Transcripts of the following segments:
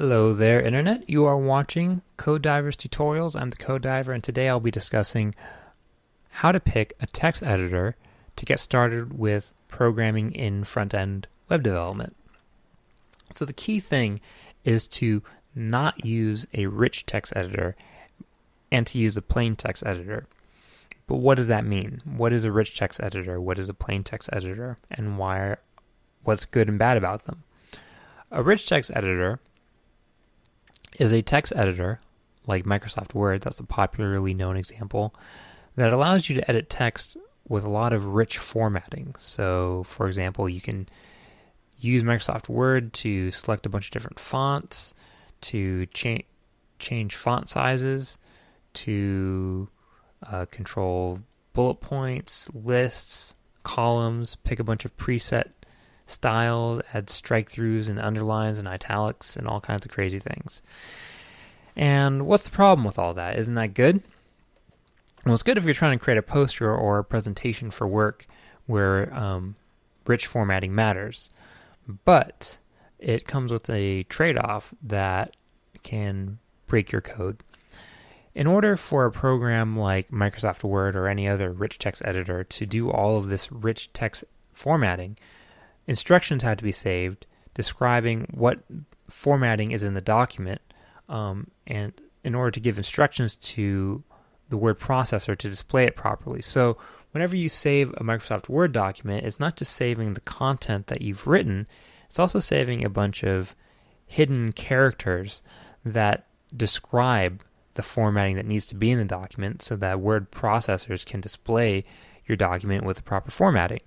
Hello there, Internet. You are watching Code Divers Tutorials. I'm the Code Diver, and today I'll be discussing how to pick a text editor to get started with programming in front-end web development. So the key thing is to not use a rich text editor and to use a plain text editor. But what does that mean? What is a rich text editor? What is a plain text editor? And what's good and bad about them? A rich text editor is a text editor, like Microsoft Word, that's a popularly known example, that allows you to edit text with a lot of rich formatting. So, for example, you can use Microsoft Word to select a bunch of different fonts, to change font sizes, to control bullet points, lists, columns, pick a bunch of preset styles, add strike-throughs and underlines and italics and all kinds of crazy things. And what's the problem with all that? Isn't that good? Well, it's good if you're trying to create a poster or a presentation for work where rich formatting matters. But it comes with a trade-off that can break your code. In order for a program like Microsoft Word or any other rich text editor to do all of this rich text formatting, instructions had to be saved describing what formatting is in the document, and in order to give instructions to the word processor to display it properly. So whenever you save a Microsoft Word document, it's not just saving the content that you've written, it's also saving a bunch of hidden characters that describe the formatting that needs to be in the document so that word processors can display your document with the proper formatting.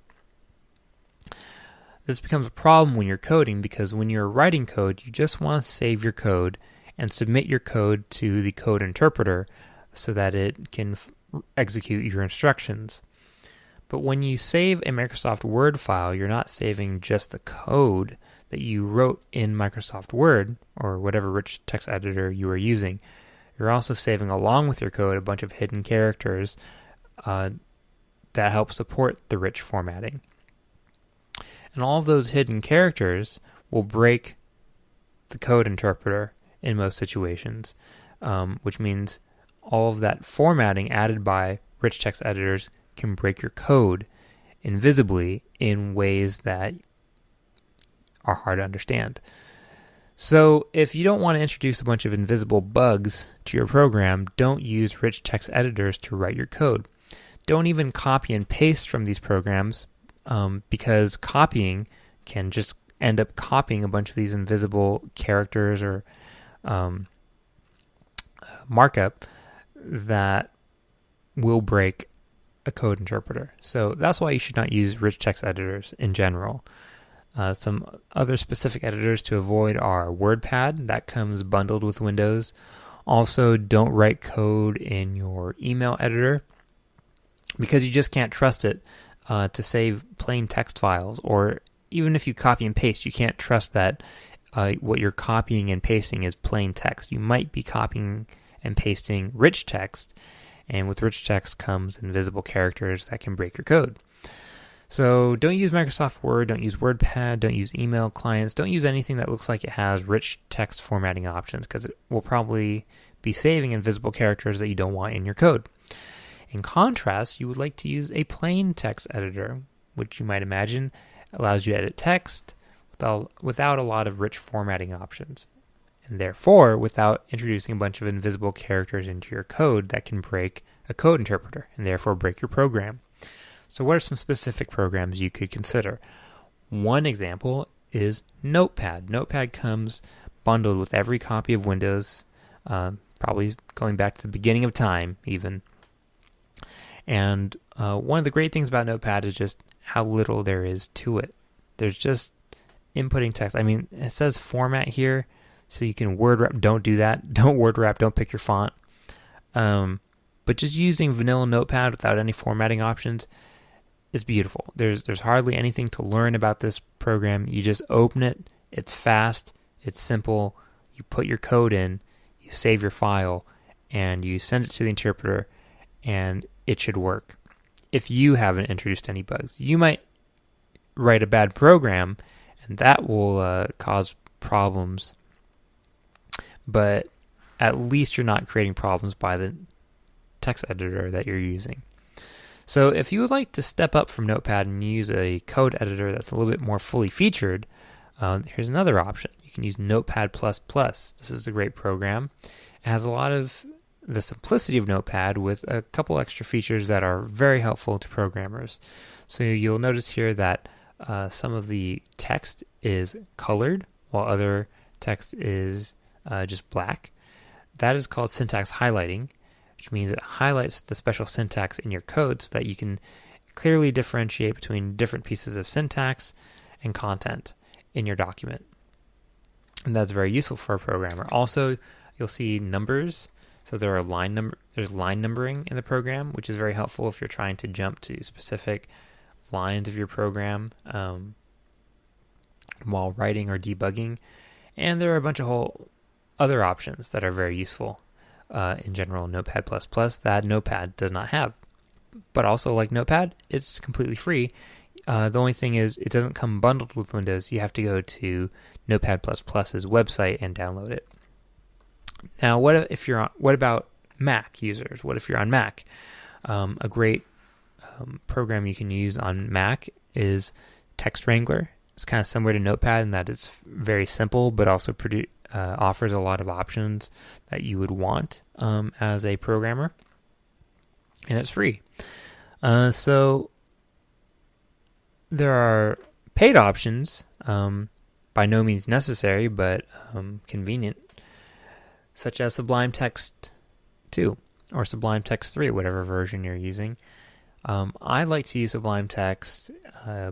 This becomes a problem when you're coding because when you're writing code, you just want to save your code and submit your code to the code interpreter so that it can execute your instructions. But when you save a Microsoft Word file, you're not saving just the code that you wrote in Microsoft Word or whatever rich text editor you are using. You're also saving along with your code a bunch of hidden characters that help support the rich formatting. And all of those hidden characters will break the code interpreter in most situations, which means all of that formatting added by rich text editors can break your code invisibly in ways that are hard to understand. So if you don't want to introduce a bunch of invisible bugs to your program, don't use rich text editors to write your code. Don't even copy and paste from these programs, because copying can just end up copying a bunch of these invisible characters or markup that will break a code interpreter. So that's why you should not use rich text editors in general. Some other specific editors to avoid are WordPad, that comes bundled with Windows. Also, don't write code in your email editor because you just can't trust it to save plain text files, or even if you copy and paste, you can't trust that what you're copying and pasting is plain text. You might be copying and pasting rich text, and with rich text comes invisible characters that can break your code. So don't use Microsoft Word, don't use WordPad, don't use email clients, don't use anything that looks like it has rich text formatting options because it will probably be saving invisible characters that you don't want in your code. In contrast, you would like to use a plain text editor, which you might imagine allows you to edit text without a lot of rich formatting options, and therefore without introducing a bunch of invisible characters into your code that can break a code interpreter and therefore break your program. So what are some specific programs you could consider? One example is Notepad. Notepad comes bundled with every copy of Windows, probably going back to the beginning of time even. And one of the great things about Notepad is just how little there is to it. There's just inputting text. I mean, it says format here, so you can word wrap. Don't do that. Don't word wrap. Don't pick your font. But just using vanilla Notepad without any formatting options is beautiful. There's hardly anything to learn about this program. You just open it. It's fast. It's simple. You put your code in. You save your file, and you send it to the interpreter, and it should work. If you haven't introduced any bugs, you might write a bad program, and that will cause problems but at least you're not creating problems by the text editor that you're using. So if you would like to step up from Notepad and use a code editor that's a little bit more fully featured, here's another option. You can use Notepad++. This is a great program. It has a lot of the simplicity of Notepad with a couple extra features that are very helpful to programmers. So you'll notice here that some of the text is colored while other text is just black. That is called syntax highlighting, which means it highlights the special syntax in your code so that you can clearly differentiate between different pieces of syntax and content in your document. And that's very useful for a programmer. Also, you'll see numbers. So there's line numbering in the program, which is very helpful if you're trying to jump to specific lines of your program while writing or debugging. And there are a bunch of whole other options that are very useful in general Notepad++ that Notepad does not have. But also, like Notepad, it's completely free. The only thing is it doesn't come bundled with Windows. You have to go to Notepad++'s website and download it. Now, what about Mac users? What if you're on Mac? A great program you can use on Mac is Text Wrangler. It's kind of similar to Notepad in that it's very simple, but also offers a lot of options that you would want as a programmer, and it's free. So there are paid options, by no means necessary, but convenient, such as Sublime Text 2 or Sublime Text 3, whatever version you're using. I like to use Sublime Text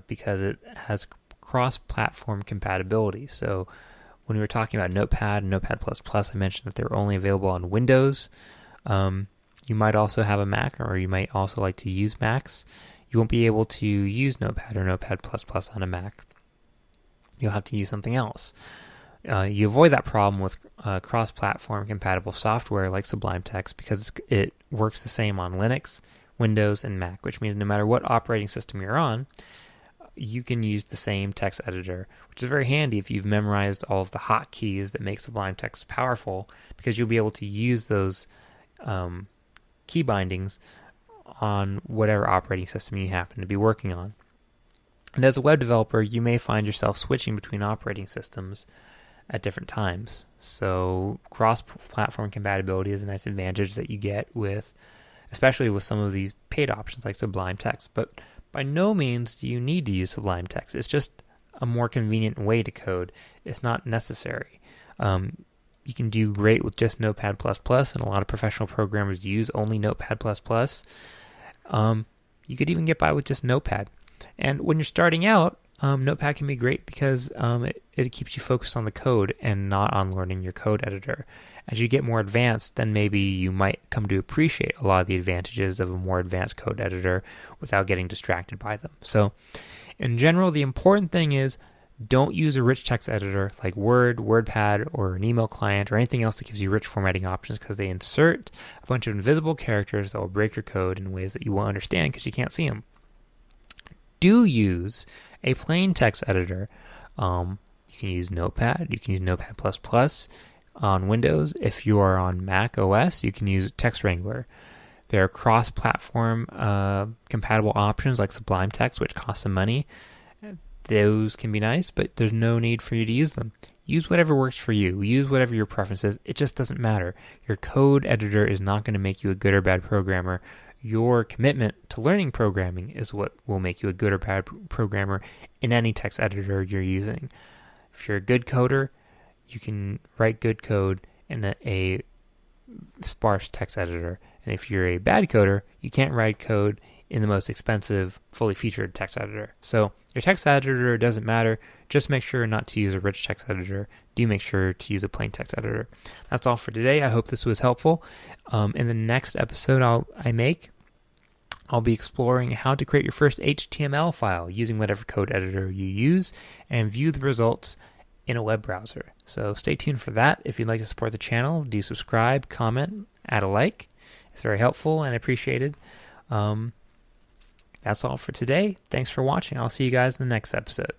because it has cross-platform compatibility. So when we were talking about Notepad and Notepad++, I mentioned that they're only available on Windows. You might also have a Mac, or you might also like to use Macs. You won't be able to use Notepad or Notepad++ on a Mac. You'll have to use something else. You avoid that problem with cross-platform compatible software like Sublime Text because it works the same on Linux, Windows, and Mac, which means no matter what operating system you're on, you can use the same text editor, which is very handy if you've memorized all of the hotkeys that make Sublime Text powerful, because you'll be able to use those key bindings on whatever operating system you happen to be working on. And as a web developer, you may find yourself switching between operating systems at different times. So cross-platform compatibility is a nice advantage that you get with, especially with some of these paid options like Sublime Text. But by no means do you need to use Sublime Text. It's just a more convenient way to code. It's not necessary. You can do great with just Notepad++, and a lot of professional programmers use only Notepad++. You could even get by with just Notepad. And when you're starting out, Notepad can be great because it keeps you focused on the code and not on learning your code editor. As you get more advanced, then maybe you might come to appreciate a lot of the advantages of a more advanced code editor without getting distracted by them. So, in general, the important thing is don't use a rich text editor like Word, WordPad, or an email client, or anything else that gives you rich formatting options, because they insert a bunch of invisible characters that will break your code in ways that you won't understand because you can't see them. Do use a plain text editor. You can use Notepad. You can use Notepad++. On Windows. If you are on Mac OS, you can use Text Wrangler. There are cross-platform compatible options like Sublime Text, which cost some money. Those can be nice, but there's no need for you to use them. Use whatever works for you. Use whatever your preference is. It just doesn't matter. Your code editor is not going to make you a good or bad programmer. Your commitment to learning programming is what will make you a good or bad programmer in any text editor you're using. If you're a good coder, you can write good code in a sparse text editor. And if you're a bad coder, you can't write code in the most expensive, fully featured text editor. So your text editor doesn't matter. Just make sure not to use a rich text editor. Do make sure to use a plain text editor. That's all for today. I hope this was helpful. In the next episode I'll be exploring how to create your first HTML file using whatever code editor you use and view the results in a web browser. So stay tuned for that. If you'd like to support the channel, do subscribe, comment, add a like. It's very helpful and appreciated. That's all for today. Thanks for watching. I'll see you guys in the next episode.